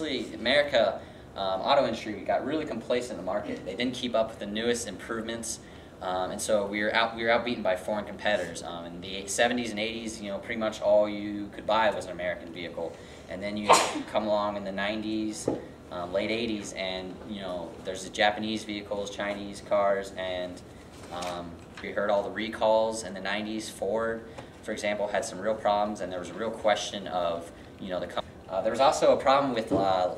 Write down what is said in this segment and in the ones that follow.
America, auto industry got really complacent in the market. They didn't keep up with the newest improvements, and so we were outbeaten by foreign competitors. In the 70s and 80s, pretty much all you could buy was an American vehicle, and then you come along in the 90s, late 80s, and there's the Japanese vehicles, Chinese cars, and we heard all the recalls in the 90s. Ford, for example, had some real problems, and there was a real question of the company. There was also a problem with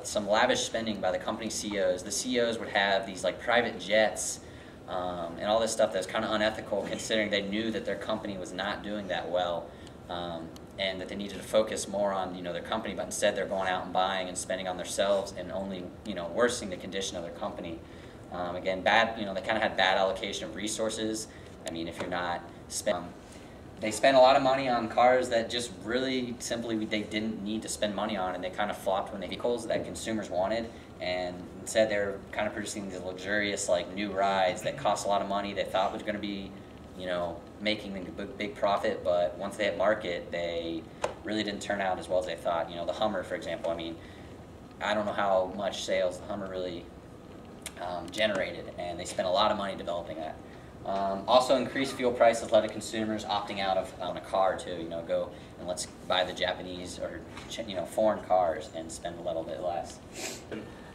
some lavish spending by the company CEOs. The CEOs would have these private jets and all this stuff that was kind of unethical, considering they knew that their company was not doing that well, and that they needed to focus more on their company. But instead, they're going out and buying and spending on themselves, and only worsening the condition of their company. Again, bad. They kind of had bad allocation of resources. I mean, if you're not they spent a lot of money on cars that just really simply they didn't need to spend money on, and they kind of flopped when they vehicles that consumers wanted, and instead they were kind of producing these luxurious new rides that cost a lot of money. They thought was going to be making a big profit, but once they hit market, they really didn't turn out as well as they thought. The Hummer, for example. I mean, I don't know how much sales the Hummer really generated, and they spent a lot of money developing that. Also, increased fuel prices led to consumers opting out of a car too. Go and let's buy the Japanese or foreign cars and spend a little bit less.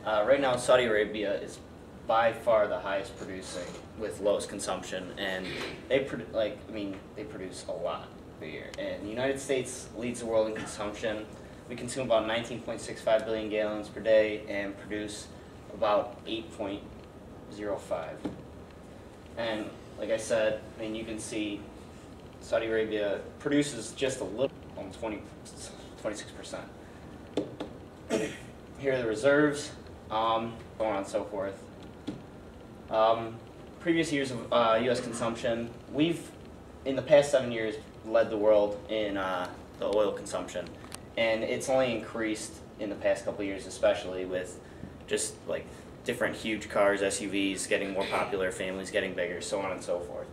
Right now, Saudi Arabia is by far the highest producing with lowest consumption, and they produce a lot per year. And the United States leads the world in consumption. We consume about 19.65 billion gallons per day and produce about 8.05. And like I said, you can see Saudi Arabia produces just a little, on 26%. Here are the reserves, so on and so forth. Previous years of U.S. consumption, we've, in the past 7 years, led the world in the oil consumption. And it's only increased in the past couple of years, especially with just different huge cars, SUVs getting more popular, families getting bigger, so on and so forth.